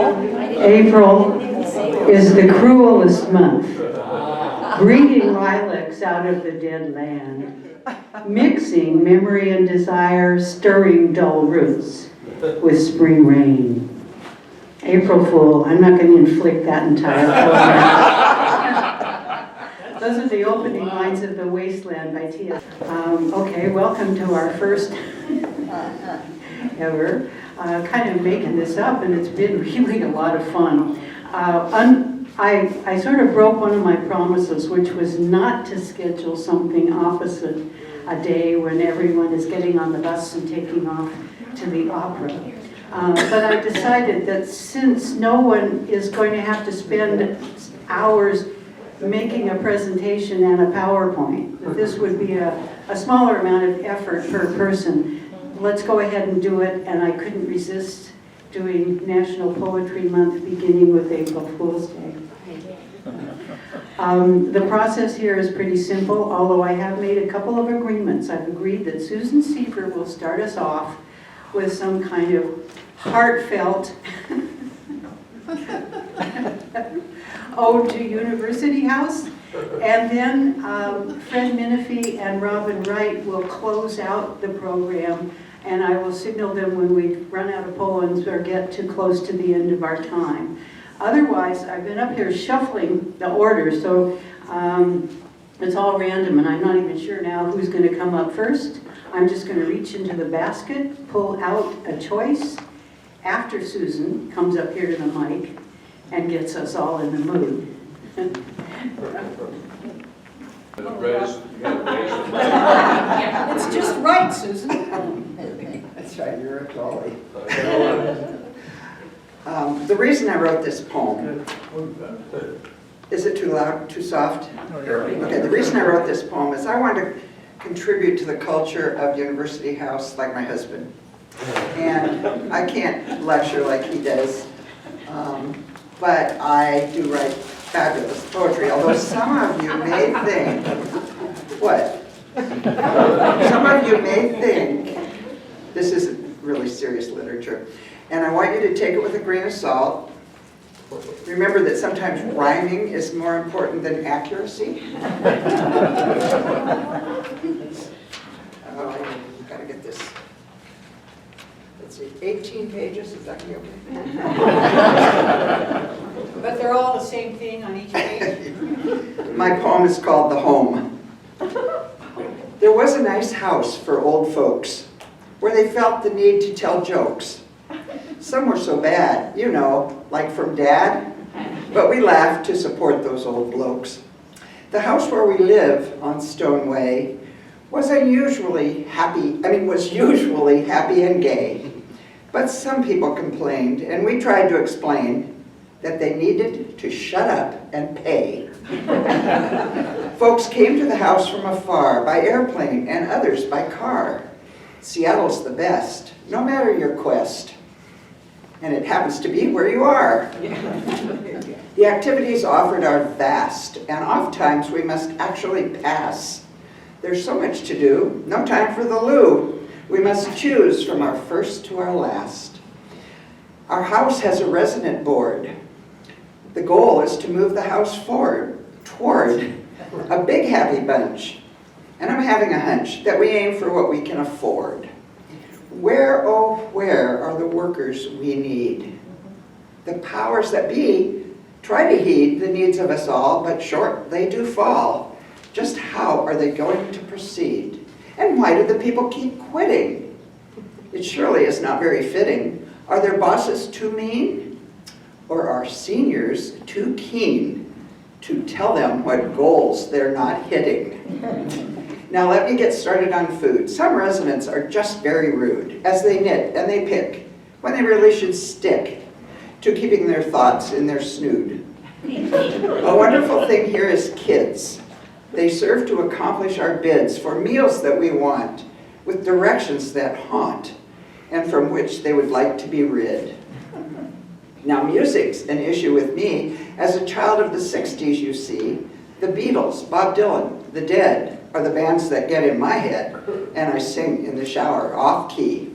April is the cruelest month, breeding lilacs out of the dead land, mixing memory and desire, stirring dull roots with spring rain. April Fool, I'm not going to inflict that entire program. Those are the opening lines of The Wasteland by T.S. Okay, welcome to our first ever. Kind of making this up, and it's been really a lot of fun. I sort of broke one of my promises, which was not to schedule something opposite a day when everyone is getting on the bus and taking off to the opera. But I decided that since no one is going to have to spend hours making a presentation and a PowerPoint, that this would be a smaller amount of effort per person. Let's go ahead and do it, and I couldn't resist doing National Poetry Month beginning with April Fool's Day. The process here is pretty simple, although I have made a couple of agreements. I've agreed that Susan Siever will start us off with some kind of heartfelt ode to University House, and then Fred Minifie and Robin Wright will close out the program, and I will signal them when we run out of poems or get too close to the end of our time. Otherwise, I've been up here shuffling the order, so it's all random, and I'm not even sure now who's going to come up first. I'm just going to reach into the basket, pull out a choice after Susan comes up here to the mic and gets us all in the mood. It's just right, Susan. That's right, you're a dolly. The reason I wrote this poem, is it too loud, too soft? Okay, the reason I wrote this poem is I wanted to contribute to the culture of University House like my husband. And I can't lecture like he does, but I do write fabulous poetry, although some of you may think, what? Some of you may think this isn't really serious literature. And I want you to take it with a grain of salt. Remember that sometimes rhyming is more important than accuracy. Oh, I've got to get this. Let's see, 18 pages, is that going to be okay? But they're all the same thing on each page. My poem is called The Home. There was a nice house for old folks where they felt the need to tell jokes. Some were so bad, you know, like from Dad, but we laughed to support those old blokes. The house where we live on Stone Way was usually happy and gay. But some people complained, and we tried to explain that they needed to shut up and pay. Folks came to the house from afar by airplane and others by car. Seattle's the best, no matter your quest. And it happens to be where you are. The activities offered are vast, and oftentimes we must actually pass. There's so much to do, no time for the loo. We must choose from our first to our last. Our house has a resident board. The goal is to move the house forward toward a big happy bunch. And I'm having a hunch that we aim for what we can afford. Where, oh, where are the workers we need? The powers that be try to heed the needs of us all, but short they do fall. Just how are they going to proceed? And why do the people keep quitting? It surely is not very fitting. Are their bosses too mean? Or are seniors too keen to tell them what goals they're not hitting? Now let me get started on food. Some residents are just very rude as they knit and they pick when they really should stick to keeping their thoughts in their snood. A wonderful thing here is kids. They serve to accomplish our bids for meals that we want with directions that haunt and from which they would like to be rid. Now music's an issue with me. As a child of the 60s, you see, the Beatles, Bob Dylan, The Dead, are the bands that get in my head, and I sing in the shower, off key.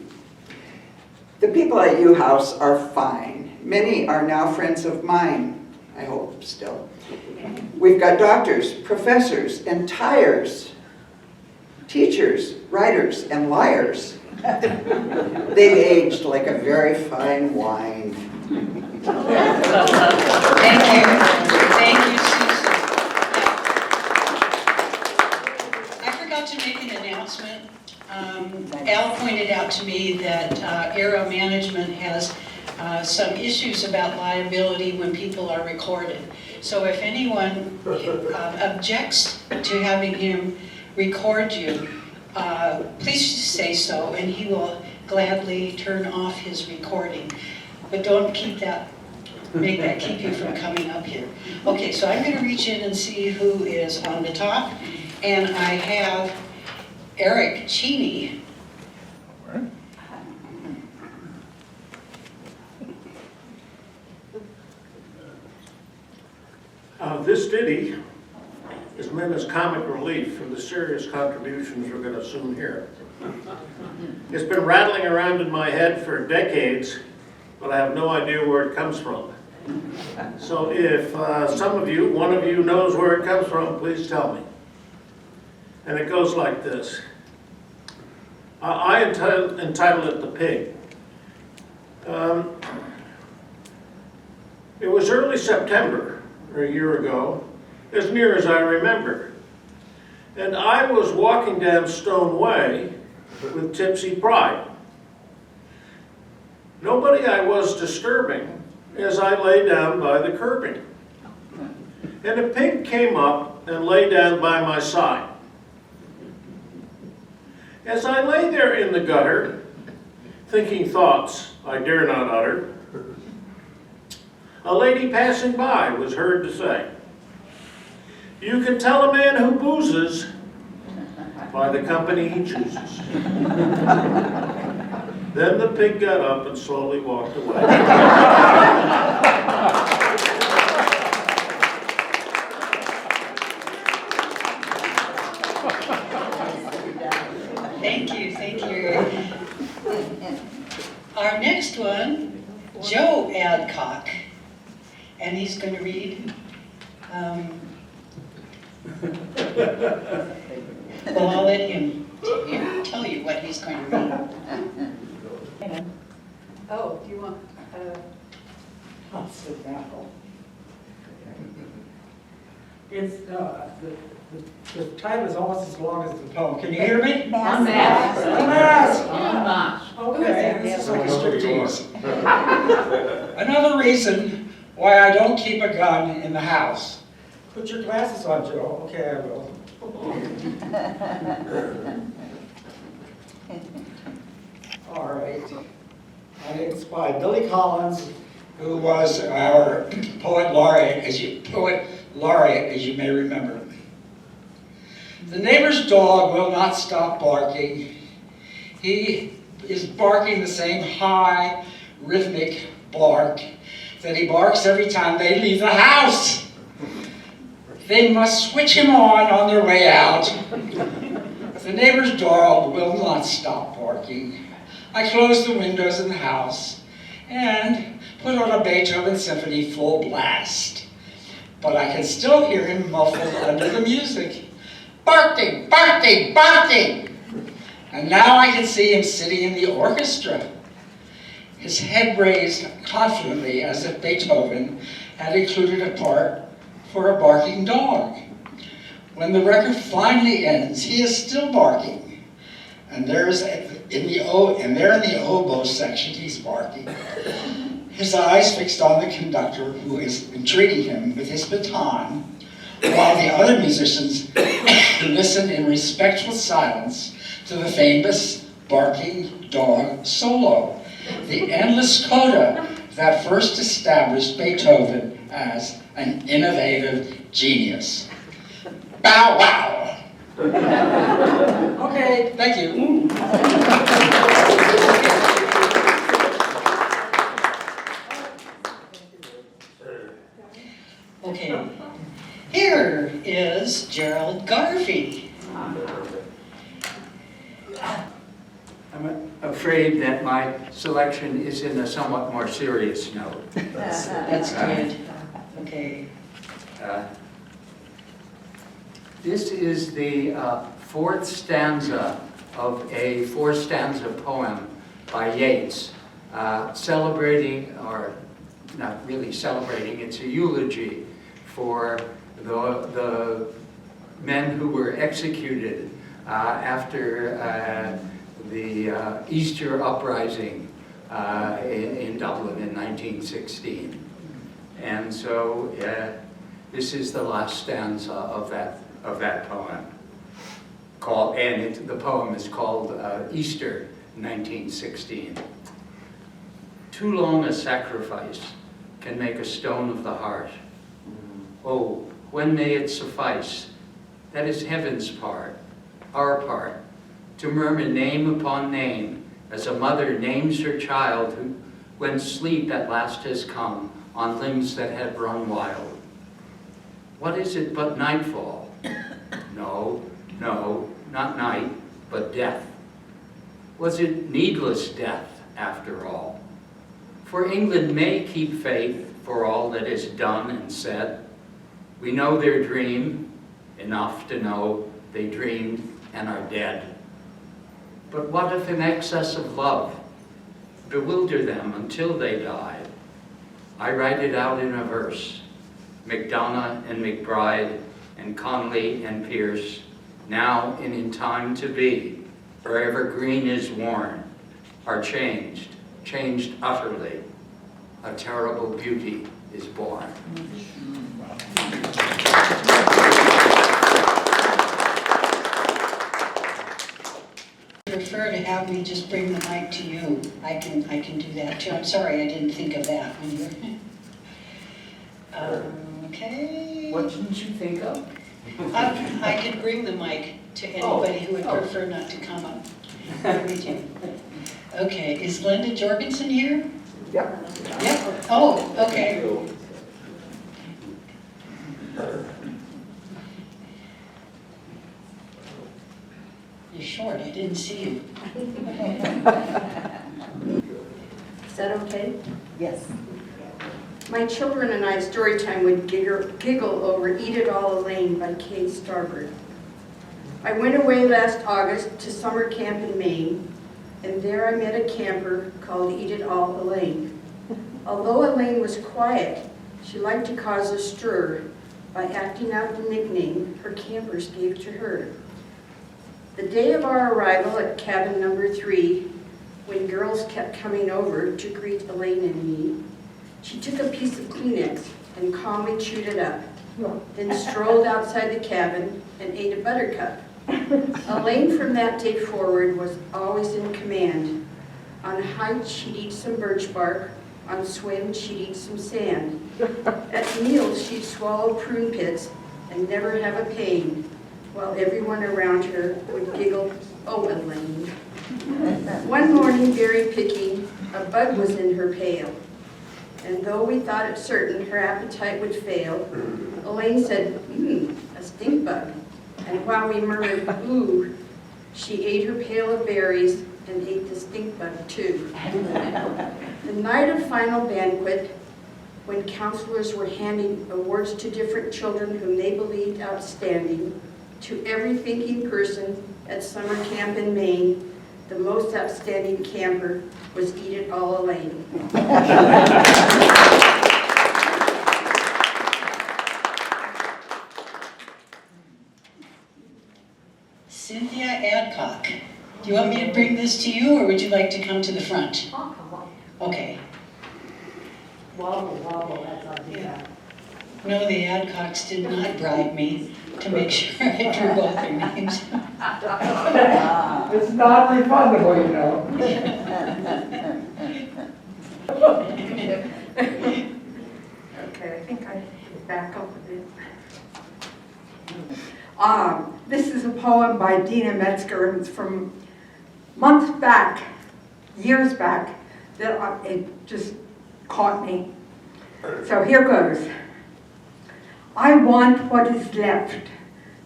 The people at U House are fine, Many are now friends of mine, I hope still. We've got doctors, professors, and tires, teachers, writers, and liars. They've aged like a very fine wine. Thank you. Thank you, Susan. I forgot to make an announcement. Al pointed out to me that Aero Management has some issues about liability when people are recorded. So if anyone objects to having him record you, please just say so, and he will gladly turn off his recording. But don't keep that, make that keep you from coming up here. Okay, so I'm going to reach in and see who is on the top, and I have Eric Cheney. This ditty is meant as comic relief for the serious contributions we're going to soon hear. It's been rattling around in my head for decades, but I have no idea where it comes from. So if some of you, one of you knows where it comes from, please tell me. And it goes like this. I entitled it The Pig. It was early September, or a year ago, as near as I remember. And I was walking down Stone Way with tipsy pride. Nobody I was disturbing as I lay down by the curbing. And a pig came up and lay down by my side. As I lay there in the gutter, thinking thoughts I dare not utter, a lady passing by was heard to say, "You can tell a man who boozes by the company he chooses." Then the pig got up and slowly walked away. Thank you, thank you. Our next one, Joe Adcock, and he's going to read. Well, I'll let him tell you what he's going to read. Oh, do you want, I'll sit down. It's, the title is almost as long as the poem. Can you hear me? Mass. Okay, this is like a striptease. Another reason why I don't keep a gun in the house. Put your glasses on, Joe. Okay, I will. All right. And it's by Billy Collins, who was our poet laureate, as you may remember. The neighbor's dog will not stop barking. He is barking the same high, rhythmic bark that he barks every time they leave the house. They must switch him on their way out. The neighbor's dog will not stop barking. I close the windows in the house and put on a Beethoven symphony full blast. But I can still hear him muffled under the music. Barking, barking, barking! And now I can see him sitting in the orchestra, his head raised confidently as if Beethoven had included a part for a barking dog. When the record finally ends, he is still barking. And there in the oboe section, he's barking. His eyes fixed on the conductor, who is entreating him with his baton, while the other musicians listen in respectful silence to the famous barking dog solo, the endless coda that first established Beethoven as an innovative genius. Bow wow! Okay, thank you. Okay, here is Gerald Garvey. I'm a afraid that my selection is in a somewhat more serious note. That's good. Okay. This is the fourth stanza of a four-stanza poem by Yeats, celebrating, or not really celebrating, it's a eulogy for the men who were executed after the Easter uprising in Dublin in 1916. And so this is the last stanza of that poem. The poem is called Easter 1916. Too long a sacrifice can make a stone of the heart. Oh, when may it suffice? That is heaven's part, our part, to murmur name upon name, as a mother names her child who, when sleep at last has come on limbs that had run wild. What is it but nightfall? No, not night, but death. Was it needless death, after all? For England may keep faith for all that is done and said. We know their dream, enough to know they dreamed and are dead. But what if an excess of love bewilder them until they died? I write it out in a verse. MacDonagh and McBride and Connolly and Pierce, now and in time to be, wherever green is worn, are changed utterly. A terrible beauty is born. Prefer to have me just bring the mic to you. I can do that too. I'm sorry I didn't think of that when you were. Okay. What didn't you think of? I could bring the mic to anybody who would prefer not to come up. Okay, is Linda Jorgensen here? Yep. Yep. Oh, okay. You're short, I didn't see you. Is that okay? Yes. My children and I story time would giggle over Eat It All Elaine by Kay Starbird. I went away last August to summer camp in Maine, and there I met a camper called Eat It All Elaine. Although Elaine was quiet, she liked to cause a stir by acting out the nickname her campers gave to her. The day of our arrival at cabin number 3, when girls kept coming over to greet Elaine and me, she took a piece of Kleenex and calmly chewed it up, then strolled outside the cabin and ate a buttercup. Elaine from that day forward was always in command. On hikes she'd eat some birch bark, on swims she'd eat some sand. At meals she'd swallow prune pits and never have a pain, while everyone around her would giggle, "Oh, Elaine." One morning, berry picking, a bug was in her pail. And though we thought it certain her appetite would fail, Elaine said, a stink bug. And while we murmured, ooh, she ate her pail of berries and ate the stink bug too. The night of final banquet, when counselors were handing awards to different children whom they believed outstanding, to every thinking person at summer camp in Maine, the most outstanding camper was Eat It All Elaine. Cynthia Adcock. Do you want me to bring this to you, or would you like to come to the front? Okay. Wobble, wobble, that's all you got. No, the Adcocks did not bribe me to make sure I drew both their names. It's not refundable, you know. Okay, I think I back up a bit. This is a poem by Dina Metzger, and it's from months back, years back, that it just caught me. So here goes. I want what is left,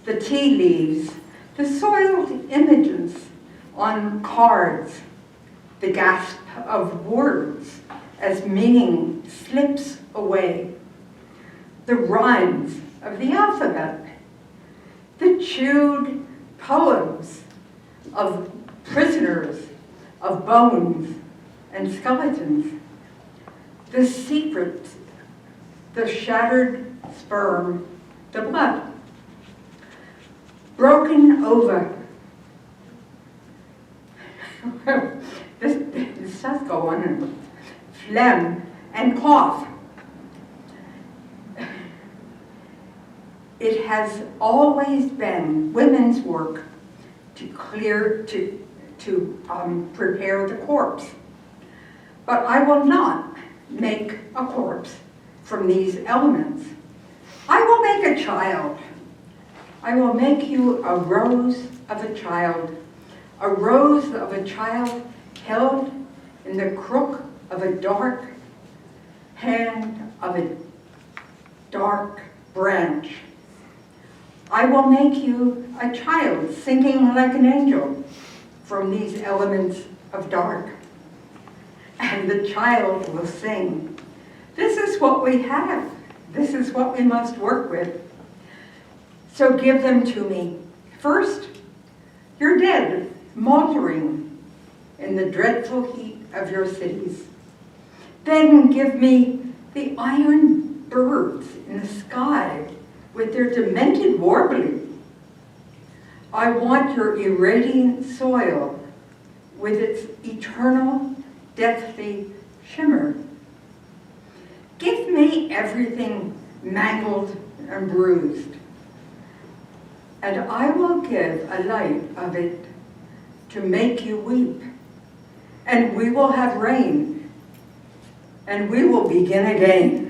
the tea leaves, the soiled images on cards. the gasp of words as meaning slips away, the rhymes of the alphabet, the chewed poems of prisoners, of bones and skeletons, the secrets, the shattered sperm, the blood, broken over. This does go on, and phlegm and cough. It has always been women's work to prepare the corpse. But I will not make a corpse from these elements. I will make a child. I will make you a rose of a child held in the crook of a dark hand of a dark branch. I will make you a child singing like an angel from these elements of dark. And the child will sing, "This is what we have. This is what we must work with. So give them to me. First, you're dead, moldering in the dreadful heat of your cities. Then give me the iron birds in the sky with their demented warbling. I want your irradiant soil with its eternal, deathly shimmer. Give me everything mangled and bruised, and I will give a light of it to make you weep. And we will have rain, and we will begin again."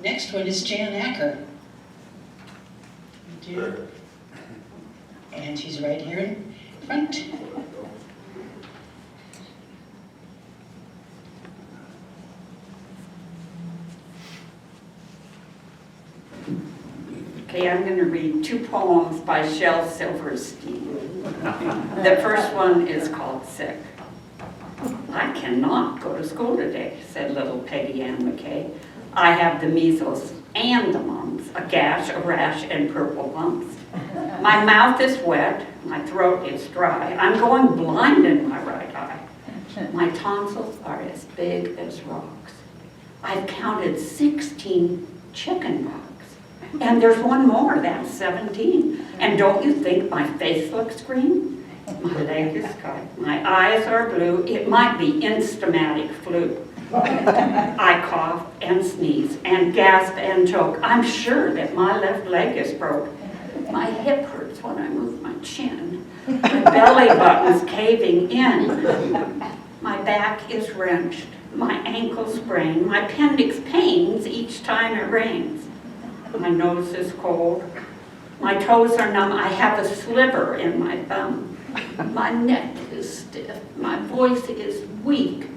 Next one is Jan Acker. And she's right here in front. Okay, I'm going to read 2 poems by Shel Silverstein. The first one is called Sick. "I cannot go to school today," said little Peggy Ann McKay. "I have the measles and the mumps, a gash, a rash, and purple lumps. My mouth is wet, my throat is dry. I'm going blind in my right eye. My tonsils are as big as rocks. I've counted 16 chicken pox. And there's one more, that's 17. And don't you think my face looks green? My leg is cut, my eyes are blue. It might be instamatic flu. I cough and sneeze and gasp and choke. I'm sure that my left leg is broke. My hip hurts when I move my chin. My belly button's caving in. My back is wrenched. My ankles sprain. My appendix pains each time it rains. My nose is cold. My toes are numb. I have a sliver in my thumb. My neck is stiff. My voice is weak.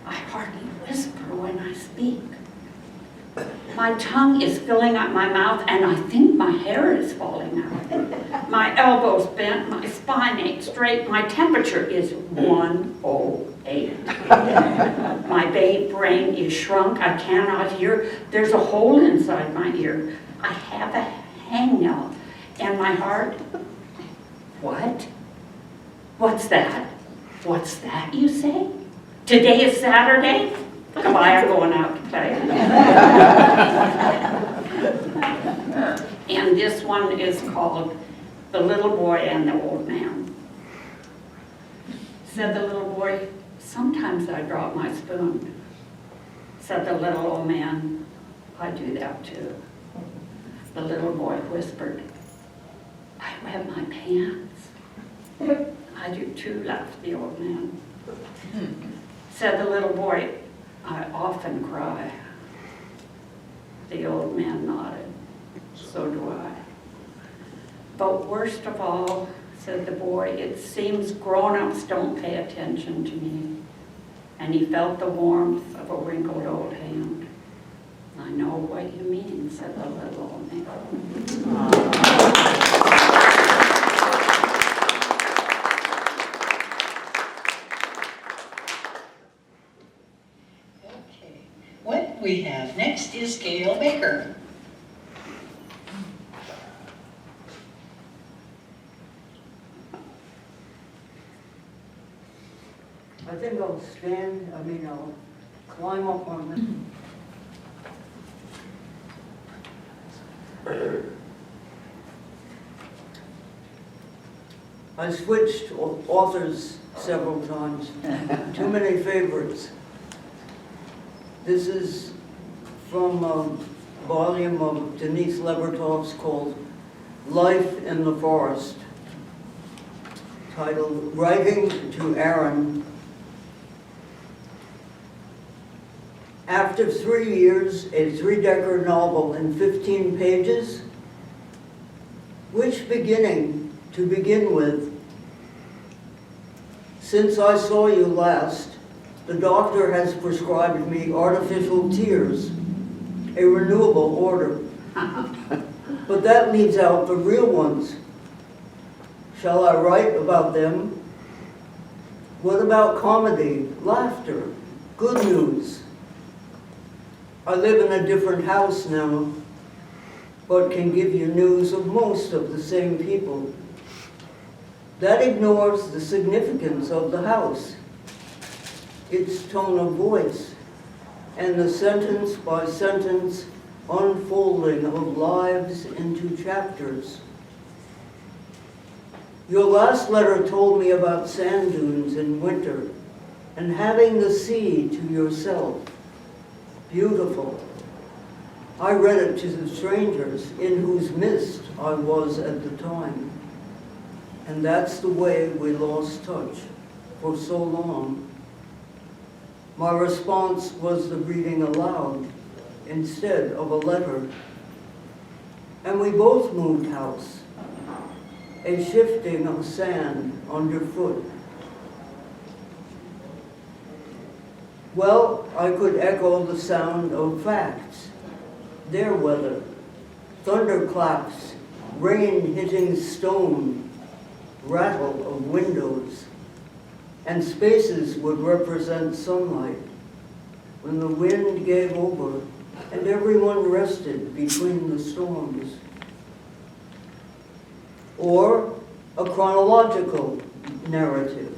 I hardly whisper when I speak. My tongue is filling up my mouth, and I think my hair is falling out. My elbows bent, my spine ain't straight. My temperature is 108. My brain is shrunk. I cannot hear. There's a hole inside my ear. I have a hangnail, and my heart. What? What's that? What's that, you say? Today is Saturday? Come by, I'm going out to play. And this one is called The Little Boy and the Old Man. Said the little boy, sometimes I drop my spoon. Said the little old man, I do that too. The little boy whispered, I wet my pants. I do too, laughed the old man. Said the little boy, I often cry. The old man nodded, so do I. But worst of all, said the boy, it seems grown-ups don't pay attention to me. and he felt the warmth of a wrinkled old hand. "I know what you mean," said the little old man. Okay. What we have next is Gail Baker. I think I'll stand, I'll climb up on this. I switched authors several times, too many favorites. This is from a volume of Denise Levertov's called Life in the Forest, titled Writing to Aaron. After 3 years, a three-decker novel in 15 pages, which beginning to begin with? Since I saw you last, the doctor has prescribed me artificial tears, a renewable order. But that leaves out the real ones. Shall I write about them? What about comedy, laughter, good news? I live in a different house now, but can give you news of most of the same people. That ignores the significance of the house, its tone of voice, and the sentence by sentence unfolding of lives into chapters. Your last letter told me about sand dunes in winter and having the sea to yourself. Beautiful. I read it to the strangers in whose midst I was at the time. And that's the way we lost touch for so long. My response was the reading aloud instead of a letter. And we both moved house, a shifting of sand underfoot. Well, I could echo the sound of facts, their weather, thunderclaps, rain hitting stone, rattle of windows, and spaces would represent sunlight when the wind gave over and everyone rested between the storms. Or a chronological narrative.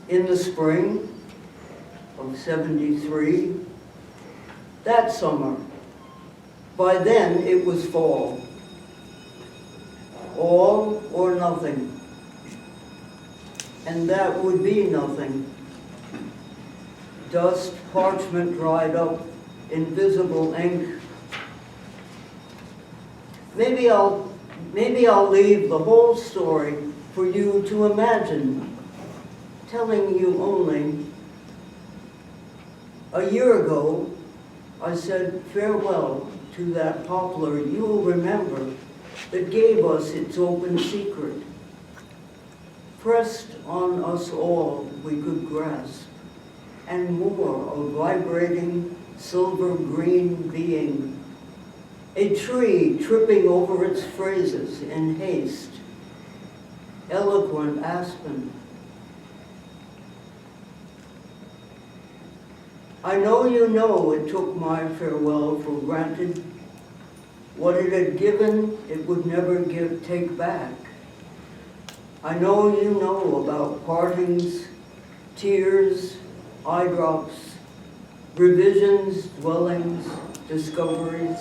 In the spring of '73, that summer, by then it was fall. All or nothing. And that would be nothing. Dust, parchment dried up, invisible ink. Maybe I'll leave the whole story for you to imagine, telling you only. A year ago, I said farewell to that poplar you'll remember that gave us its open secret. Pressed on us all we could grasp, and more of vibrating silver green being. A tree tripping over its phrases in haste. Eloquent aspen. I know you know it took my farewell for granted. What it had given, it would never take back. I know you know about partings, tears, eye drops, revisions, dwellings, discoveries,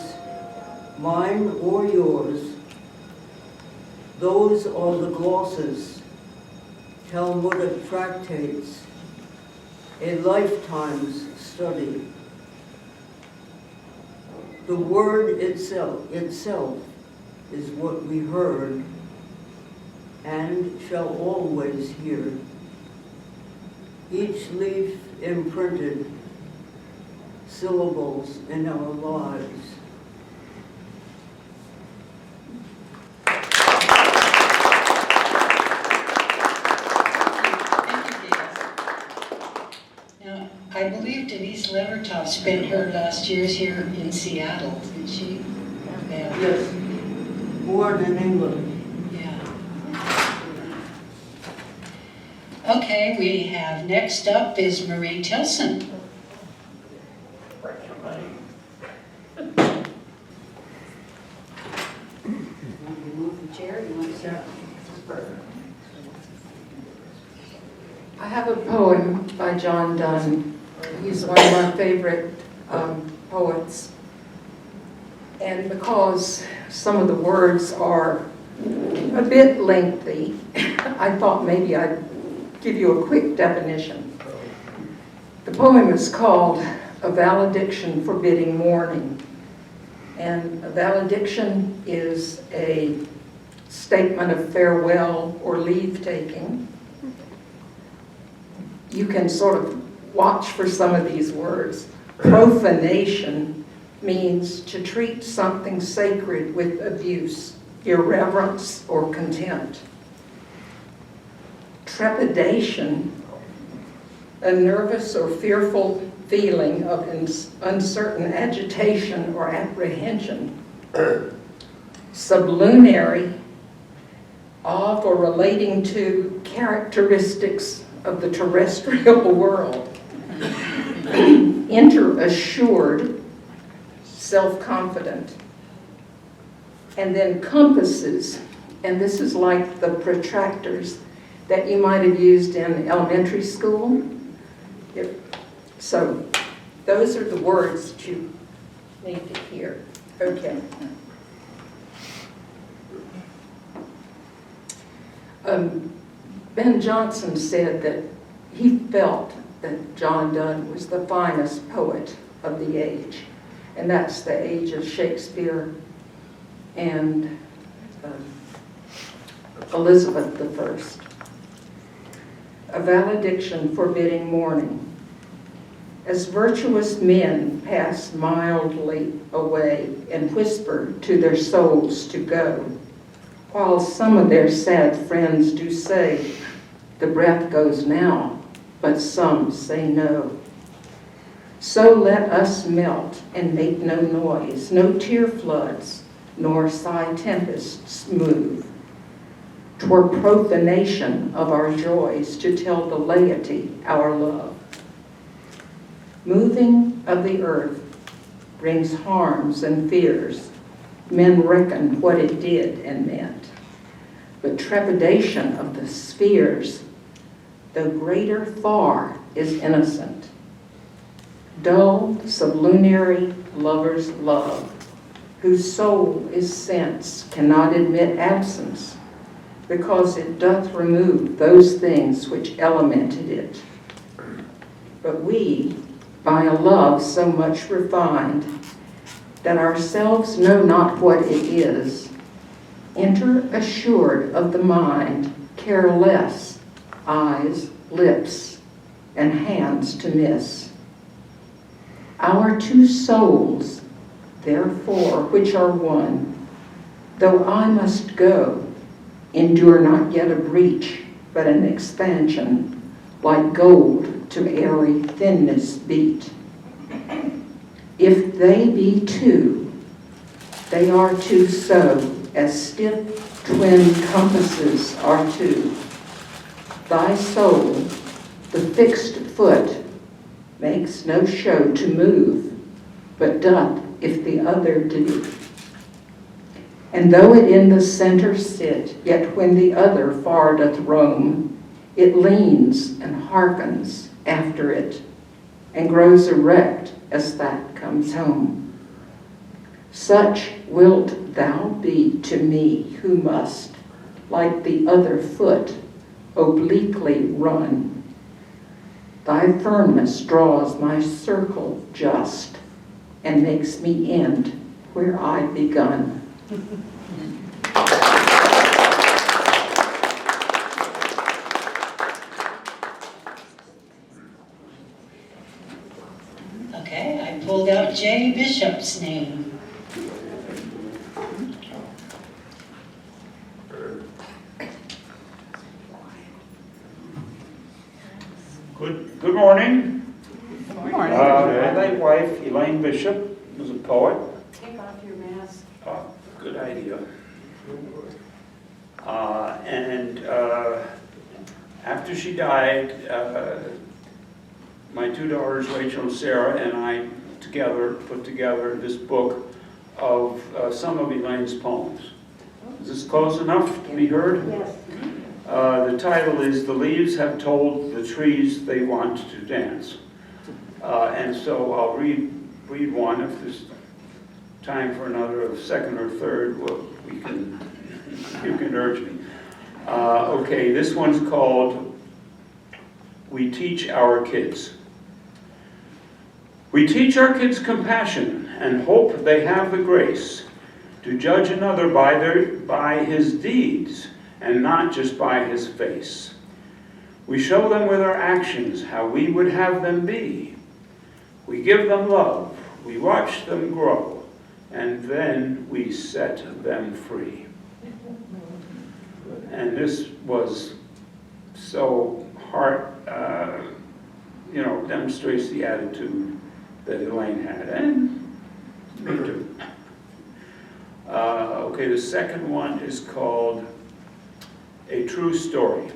mine or yours. Those are the glosses, Talmudic tractates, a lifetime's study. The word itself is what we heard and shall always hear. Each leaf imprinted syllables in our lives. Thank you, Gail. Mrs. Levertov spent her last years here in Seattle, didn't she? Yeah. Yes. Born in England. Yeah. Okay, we have, next up is Marie Tilson. I have a poem by John Donne. He's one of my favorite poets. And because some of the words are a bit lengthy, I thought maybe I'd give you a quick definition. The poem is called A Valediction Forbidding Mourning. And a valediction is a statement of farewell or leave-taking. You can sort of watch for some of these words. Profanation means to treat something sacred with abuse, irreverence, or contempt. Trepidation, a nervous or fearful feeling of uncertain agitation or apprehension. Sublunary, of or relating to characteristics of the terrestrial world. Interassured, self-confident. And then compasses, and this is like the protractors that you might have used in elementary school. So those are the words that you need to hear. Okay. Ben Jonson said that he felt that John Donne was the finest poet of the age, and that's the age of Shakespeare and Elizabeth I. A valediction forbidding mourning. As virtuous men pass mildly away and whisper to their souls to go, while some of their sad friends do say, the breath goes now, but some say no. So let us melt and make no noise, no tear floods, nor sigh tempests move. 'Twere profanation of our joys to tell the laity our love. Moving of the earth brings harms and fears. Men reckon what it did and meant. But trepidation of the spheres, though greater far, is innocent. Dull, sublunary lovers' love, whose soul is sense, cannot admit absence, because it doth remove those things which elemented it. But we, by a love so much refined, that ourselves know not what it is, enter assured of the mind, care less, eyes, lips, and hands to miss. Our two souls, therefore, which are one, though I must go, endure not yet a breach, but an expansion, like gold to airy thinness beat. If they be two, they are two so, as stiff twin compasses are two. Thy soul, the fixed foot, makes no show to move, but doth if the other do. And though it in the center sit, yet when the other far doth roam, it leans and hearkens after it, and grows erect as that comes home. Such wilt thou be to me, who must, like the other foot, obliquely run. Thy firmness draws my circle just, and makes me end where I begun. Okay, I pulled out Jay Bishop's name. Good morning. Good morning. wife, Elaine Bishop, was a poet. Take off your mask. Good idea. After she died, my two daughters, Rachel and Sarah, and I put together this book of some of Elaine's poems. Is this close enough to be heard? Yes. The title is "The Leaves Have Told the Trees They Want to Dance." And so I'll read one. If there's time for another, second or third, well, you can urge me. Okay, this one's called "We Teach Our Kids." We teach our kids compassion and hope they have the grace to judge another by his deeds and not just by his face. We show them with our actions how we would have them be. We give them love, we watch them grow, and then we set them free. And this was so demonstrates the attitude that Elaine had, and me too. Okay, the second one is called "A True Story."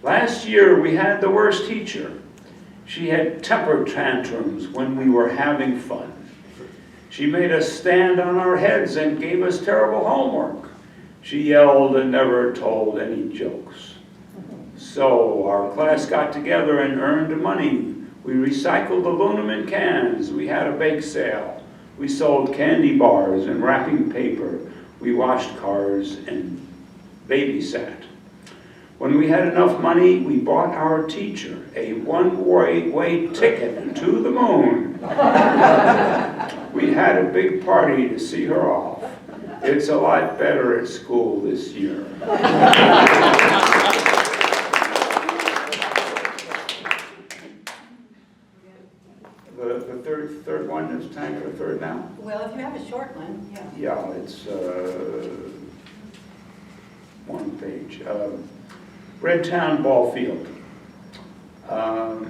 Last year we had the worst teacher. She had temper tantrums when we were having fun. She made us stand on our heads and gave us terrible homework. She yelled and never told any jokes. So our class got together and earned money. We recycled aluminum cans. We had a bake sale. We sold candy bars and wrapping paper. We washed cars and babysat. When we had enough money, we bought our teacher a one-way ticket to the moon. We had a big party to see her off. It's a lot better at school this year. The third one, is time for a third now? Well, if you have a short one, yeah. Yeah, it's one page. Red Town Ball Field. Well,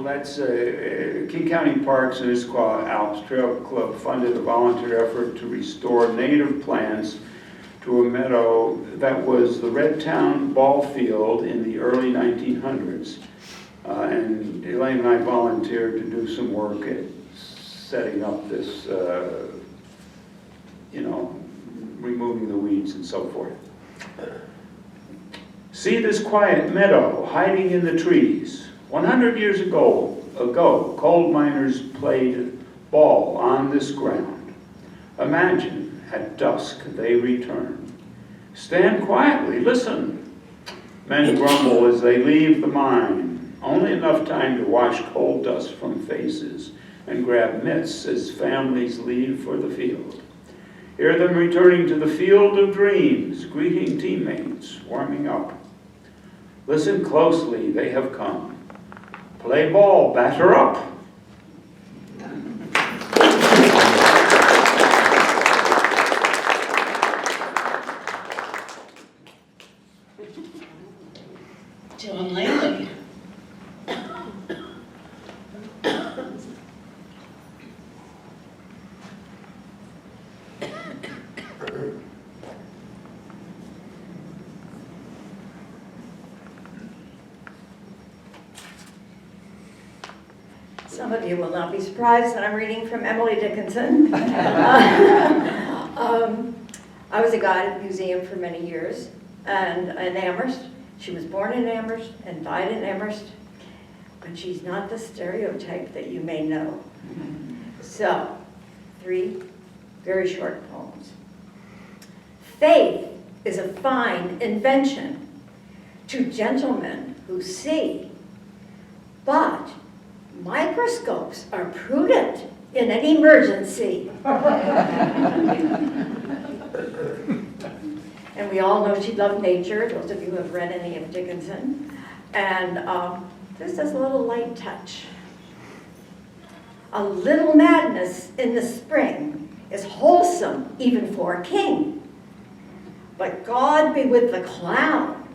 that's King County Parks and Issaquah Alps Trail Club funded a volunteer effort to restore native plants to a meadow that was the Red Town Ball Field in the early 1900s. And Elaine and I volunteered to do some work at setting up this, removing the weeds and so forth. See this quiet meadow hiding in the trees. 100 years ago, coal miners played ball on this ground. Imagine at dusk they return. Stand quietly, listen. Men grumble as they leave the mine. Only enough time to wash coal dust from faces and grab mitts as families leave for the field. Hear them returning to the field of dreams, greeting teammates, warming up. Listen closely, they have come. Play ball, batter up. Dylan Langley. Some of you will not be surprised that I'm reading from Emily Dickinson. I was a guide at the museum for many years, and in Amherst. She was born in Amherst and died in Amherst, but she's not the stereotype that you may know. So, 3 very short poems. Faith is a fine invention to gentlemen who see, but microscopes are prudent in an emergency. And we all know she loved nature, those of you who have read any of Dickinson. And this is a little light touch. A little madness in the spring is wholesome even for a king. But God be with the clown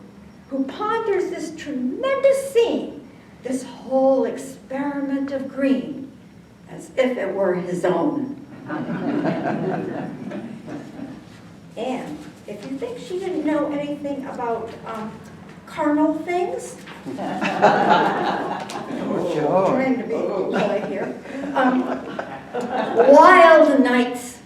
who ponders this tremendous scene, this whole experiment of green, as if it were his own. And if you think she didn't know anything about carnal things, trying to be polite here, wild nights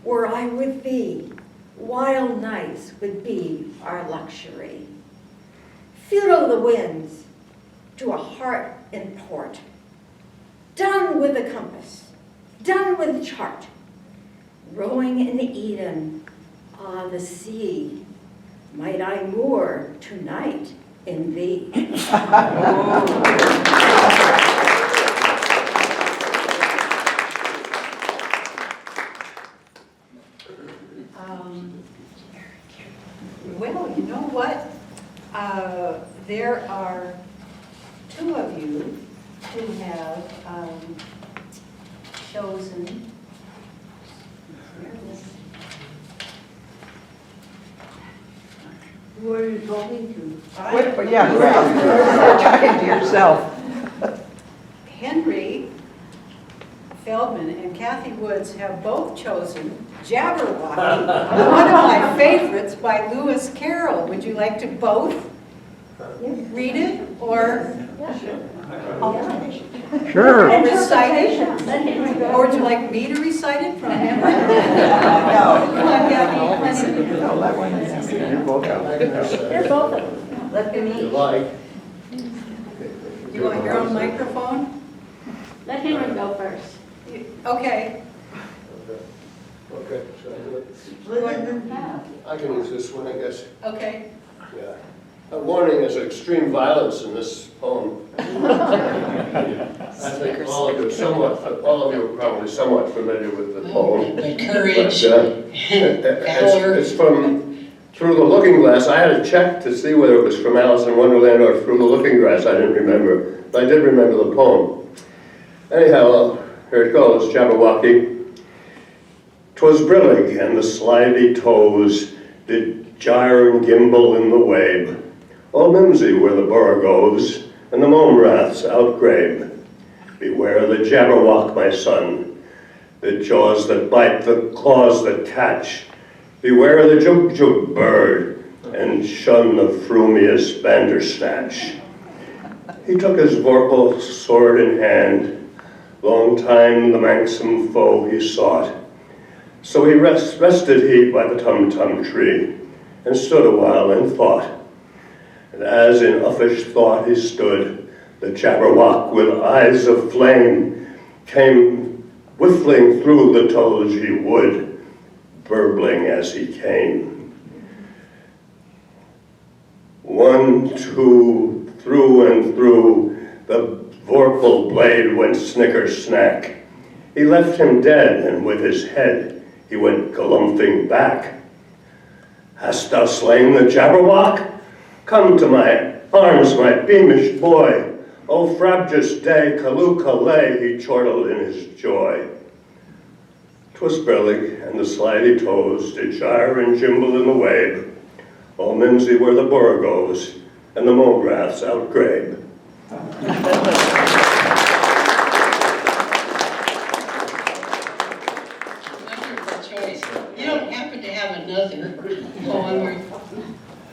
where I would be, wild nights would be our luxury. Futile the winds to a heart in port, done with the compass, done with the chart, rowing in Eden, the sea, might I moor tonight in thee. Well, you know what? There are two of you who have chosen. Who are you talking to? Yeah, you're talking to yourself. Henry Feldman and Kathy Woods have both chosen Jabberwocky, one of my favorites by Lewis Carroll. Would you like to both read it or Sure. recite it? Or would you like me to recite it from him? No. Come on, Kathy. No, let one of them. They're both of them. Let them eat. You want your own microphone? Let Henry go first. Okay. Okay, so I can use this one, I guess. Okay. Yeah. A warning is extreme violence in this poem. I think all of you are probably somewhat familiar with the poem. But courage, But, it's from Through the Looking Glass. I had to check to see whether it was from Alice in Wonderland or Through the Looking Glass. I didn't remember, but I did remember the poem. Anyhow, here it goes, Jabberwocky. 'Twas brillig, and the slithy toes did gyre and gimble in the wabe. All mimsy were the borogoves, and the mome raths outgrabe. Beware the Jabberwock, my son, the jaws that bite, the claws that catch. Beware the Jug-Jug bird, and shun the frumious Bandersnatch. He took his vorpal sword in hand, long time the manxome foe he sought. So he rested he by the tum-tum tree, and stood a while in thought. And as in uffish thought he stood, the Jabberwock with eyes of flame came whiffling through the tulgey wood, burbling as he came. 1, 2, through and through, the vorpal blade went snicker-snack. He left him dead, and with his head he went galumphing back. Hast thou slain the Jabberwock? Come to my arms, my beamish boy. O frabjous day, Callooh-Callay, he chortled in his joy. 'Twas brillig, and the slithy toes did gyre and gimble in the wabe. All mimsy were the borogoves, and the mome raths outgrabe. wonderful choice. You don't happen to have another poem or?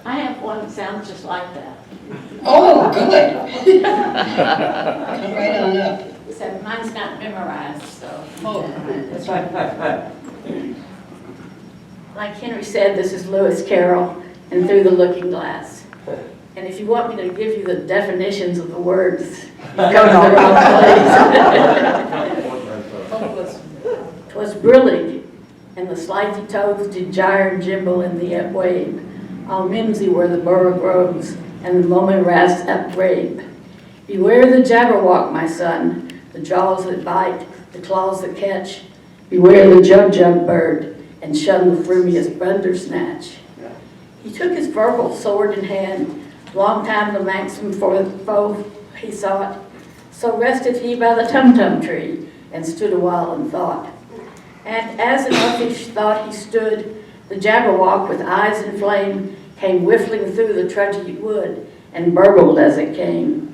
I have one that sounds just like that. Oh, good. Come right on up. Except mine's not memorized, so. Oh, Like Henry said, this is Lewis Carroll and Through the Looking Glass. And if you want me to give you the definitions of the words, you go to the wrong place. 'Twas brillig, and the slithy toes did gyre and gimble in the wabe. All mimsy were the borogoves, and the mome raths outgrabe. Beware the Jabberwock, my son, the jaws that bite, the claws that catch. Beware the Jug-Jug bird, and shun the frumious Bandersnatch. He took his verbal sword in hand, long time the manxome foe he sought. So rested he by the tum-tum tree, and stood a while in thought. And as in uffish thought he stood, the Jabberwock with eyes in flame came whiffling through the trudgy wood and burbled as it came.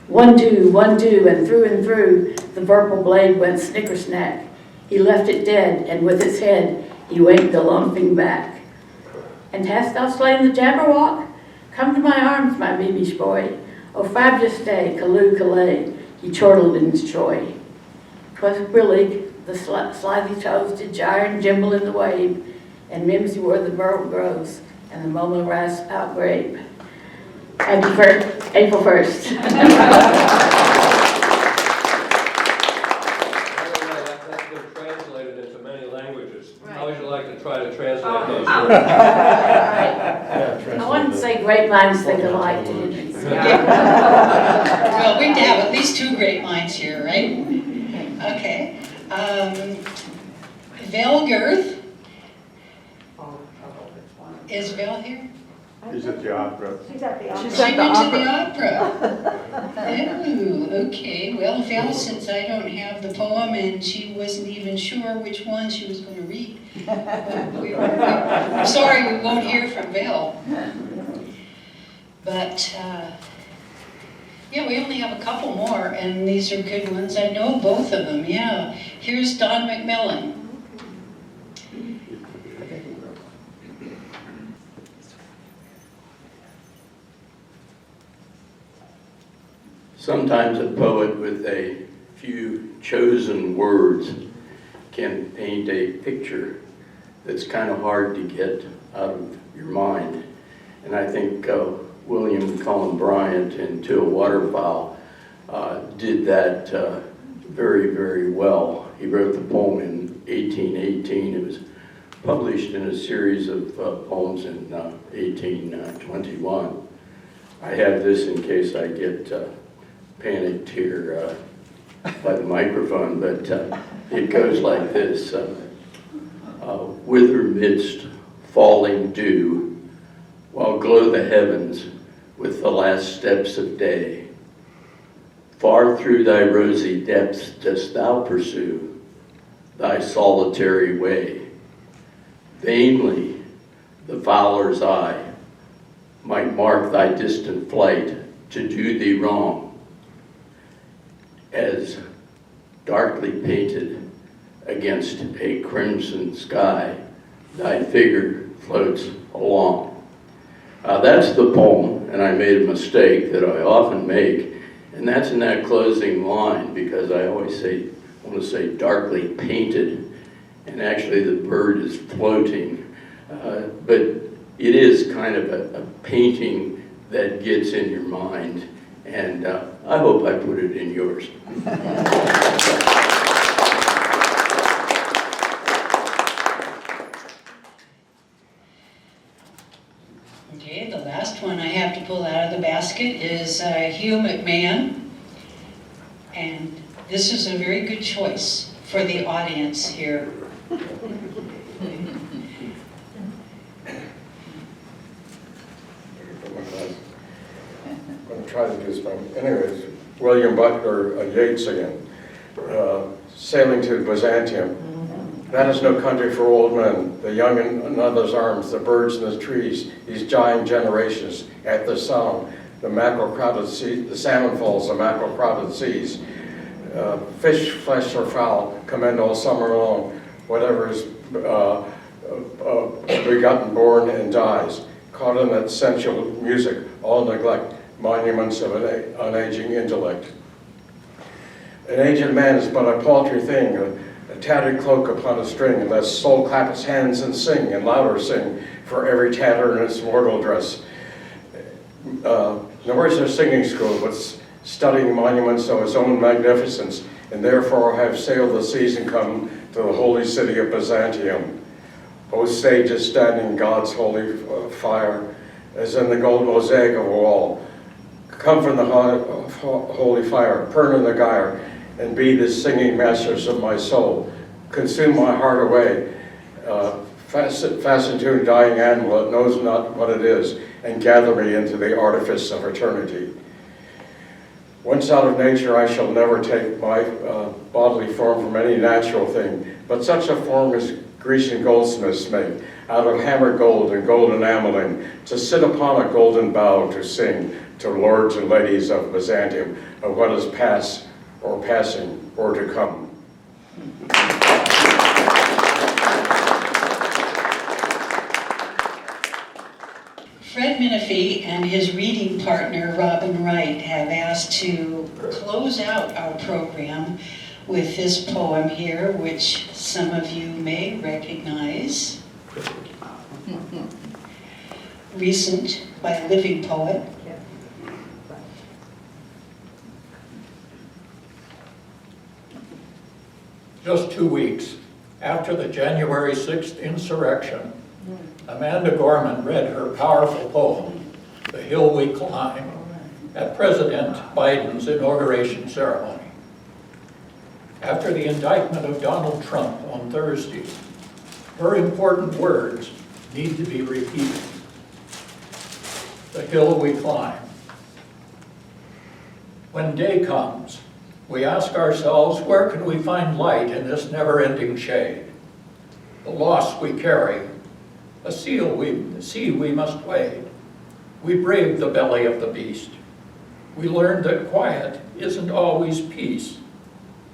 1, 2, 1, 2, and through, the purple blade went snicker-snack. He left it dead, and with its head, he waved the lumping back. And hast thou slain the Jabberwock? Come to my arms, my beamish boy. O fabulous day, Callooh Callay, he chortled in his joy. 'Twas brillig, the slithy toes did gyre and gimble in the wave, and mimsy were the myrtle groves, and the mumble ras outgrabe. April 1st. That's been translated into many languages. How would you like to try to translate those I words? wanted to say great minds think alike, didn't you? Well, we have at least 2 great minds here, right? Okay. Val Girth. Is Val here? He's at the opera. She's at the She went to the opera. Oh, okay. Well, Val, since I don't have the poem and she wasn't even sure which one she was going to read, I'm sorry we won't hear from Val. But, yeah, we only have a couple more, and these are good ones. I know both of them, yeah. Here's Don McMillan. Sometimes a poet with a few chosen words can paint a picture that's kind of hard to get out of your mind. And I think William Cullen Bryant in To a Waterfowl did that very, very well. He wrote the poem in 1818. It was published in a series of poems in 1821. I have this in case I get panicked here by the microphone, but it goes like this. Wither midst falling dew, while glow the heavens with the last steps of day. Far through thy rosy depths dost thou pursue thy solitary way. Vainly the fowler's eye might mark thy distant flight to do thee wrong, as darkly painted against a crimson sky, thy figure floats along. That's the poem, and I made a mistake that I often make, and that's in that closing line, because I always want to say darkly painted, and actually the bird is floating. But it is kind of a painting that gets in your mind, and I hope I put it in yours. Okay, the last one I have to pull out of the basket is Hugh McMahon. And this is a very good choice for the audience here. I'm going to try to do this one. Anyways, William Butler Yeats again. Sailing to Byzantium. That is no country for old men, the young in another's arms, the birds in the trees, these giant generations at the sound, the mackerel crowded sea, the salmon falls, the mackerel crowded seas. Fish, flesh, or fowl commend all summer long, whatever is begotten, born, and dies. Caught in that sensual music, all neglect, monuments of an aging intellect. An aged man is but a paltry thing, a tattered cloak upon a string, and let soul clap its hands and sing, and louder sing, for every tatter in its mortal dress. Nor is there singing school, but studying monuments of his own magnificence, and therefore have sailed the seas and come to the holy city of Byzantium. O sages standing God's holy fire, as in the gold mosaic of a wall. Come from the holy fire, burn in the gyre, and be the singing masters of my soul. Consume my heart away, fasten to a dying animal that knows not what it is, and gather me into the artifice of eternity. Once out of nature, I shall never take my bodily form from any natural thing, but such a form as Grecian goldsmiths make, out of hammered gold and gold enameling, to sit upon a golden bough to sing to lords and ladies of Byzantium of what is past or passing or to come. Fred Menifee and his reading partner, Robin Wright, have asked to close out our program with this poem here, which some of you may recognize. Recent, by a living poet. Just 2 weeks after the January 6th insurrection, Amanda Gorman read her powerful poem, The Hill We Climb, at President Biden's inauguration ceremony. After the indictment of Donald Trump on Thursday, her important words need to be repeated. The hill we climb. When day comes, we ask ourselves, where can we find light in this never-ending shade? The loss we carry, a sea we must wade. We brave the belly of the beast. We learn that quiet isn't always peace,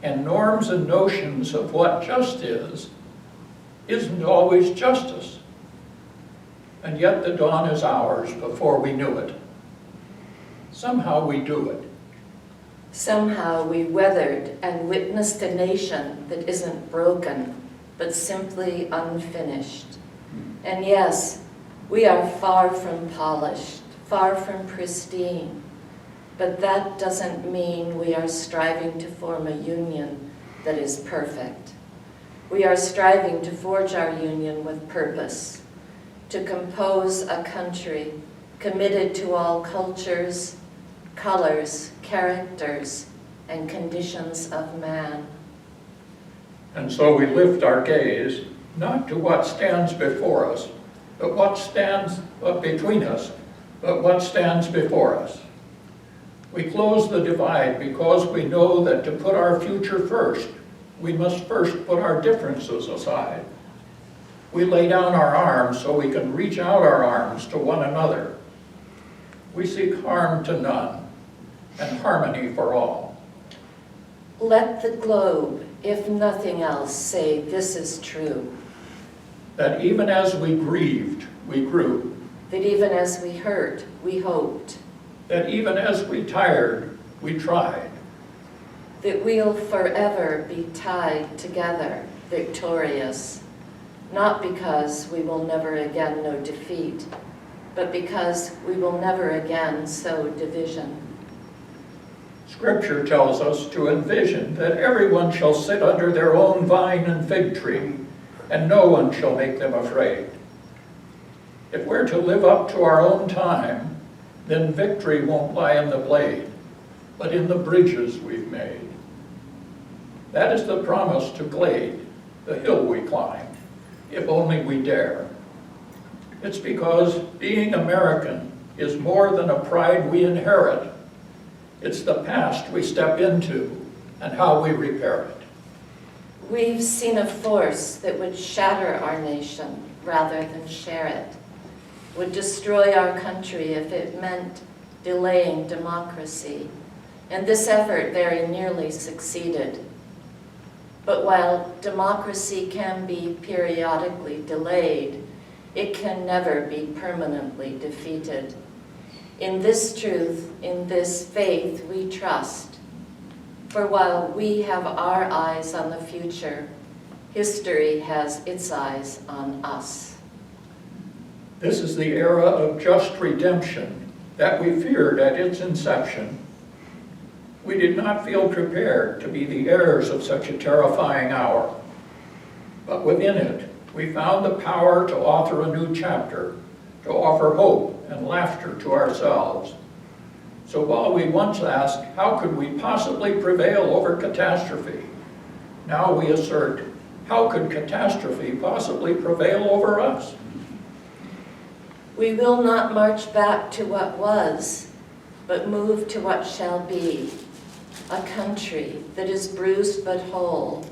and norms and notions of what just isn't always justice. And yet the dawn is ours before we knew it. Somehow we do it. Somehow we weathered and witnessed a nation that isn't broken, but simply unfinished. And yes, we are far from polished, far from pristine, but that doesn't mean we are striving to form a union that is perfect. We are striving to forge our union with purpose, to compose a country committed to all cultures, colors, characters, and conditions of man. And so we lift our gaze not to what stands before us, but what stands between us, but what stands before us. We close the divide because we know that to put our future first, we must first put our differences aside. We lay down our arms so we can reach out our arms to one another. We seek harm to none and harmony for all. Let the globe, if nothing else, say this is true. That even as we grieved, we grew. That even as we hurt, we hoped. That even as we tired, we tried. That we'll forever be tied together, victorious, not because we will never again know defeat, but because we will never again sow division. Scripture tells us to envision that everyone shall sit under their own vine and fig tree, and no one shall make them afraid. If we're to live up to our own time, then victory won't lie in the blade, but in the bridges we've made. That is the promise to Glade, the hill we climb, if only we dare. It's because being American is more than a pride we inherit. It's the past we step into and how we repair it. We've seen a force that would shatter our nation rather than share it, would destroy our country if it meant delaying democracy, and this effort very nearly succeeded. But while democracy can be periodically delayed, it can never be permanently defeated. In this truth, in this faith, we trust. For while we have our eyes on the future, history has its eyes on us. This is the era of just redemption that we feared at its inception. We did not feel prepared to be the heirs of such a terrifying hour. But within it, we found the power to author a new chapter, to offer hope and laughter to ourselves. So while we once asked, how could we possibly prevail over catastrophe? Now we assert, how could catastrophe possibly prevail over us? We will not march back to what was, but move to what shall be. A country that is bruised but whole,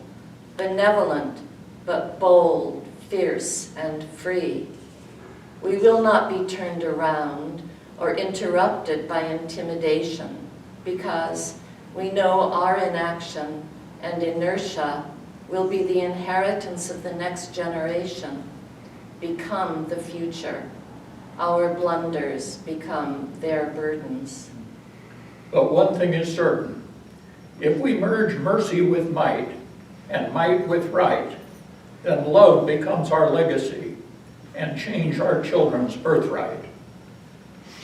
benevolent but bold, fierce and free. We will not be turned around or interrupted by intimidation, because we know our inaction and inertia will be the inheritance of the next generation, become the future. Our blunders become their burdens. But one thing is certain, if we merge mercy with might and might with right, then love becomes our legacy and change our children's birthright.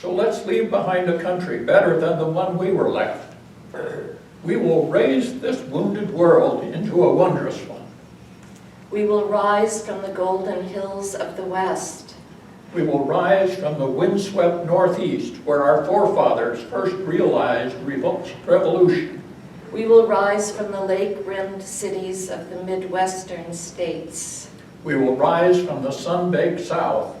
So let's leave behind a country better than the one we were left. We will raise this wounded world into a wondrous one. We will rise from the golden hills of the West. We will rise from the windswept Northeast, where our forefathers first realized revolution. We will rise from the lake-rimmed cities of the Midwestern states. We will rise from the sun-baked South.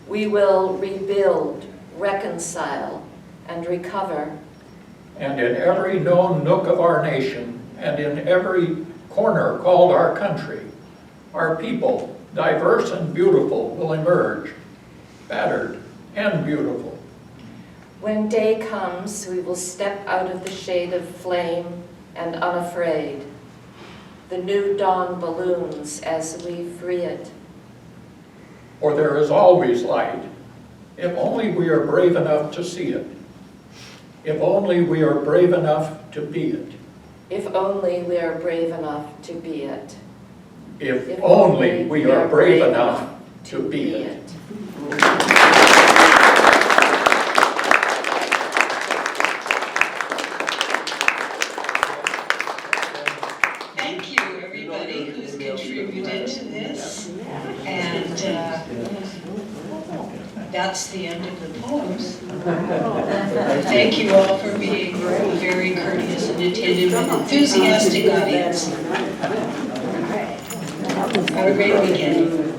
We will rebuild, reconcile, and recover. And in every known nook of our nation, and in every corner called our country, our people, diverse and beautiful, will emerge, battered and beautiful. When day comes, we will step out of the shade of flame and unafraid. The new dawn balloons as we free it. For there is always light, if only we are brave enough to see it. If only we are brave enough to be it. If only we are brave enough to be it. If only we are brave enough to be it. Thank you, everybody who's contributed to this. And that's the end of the poems. Thank you all for being a very courteous and attentive and enthusiastic audience. Have a great weekend.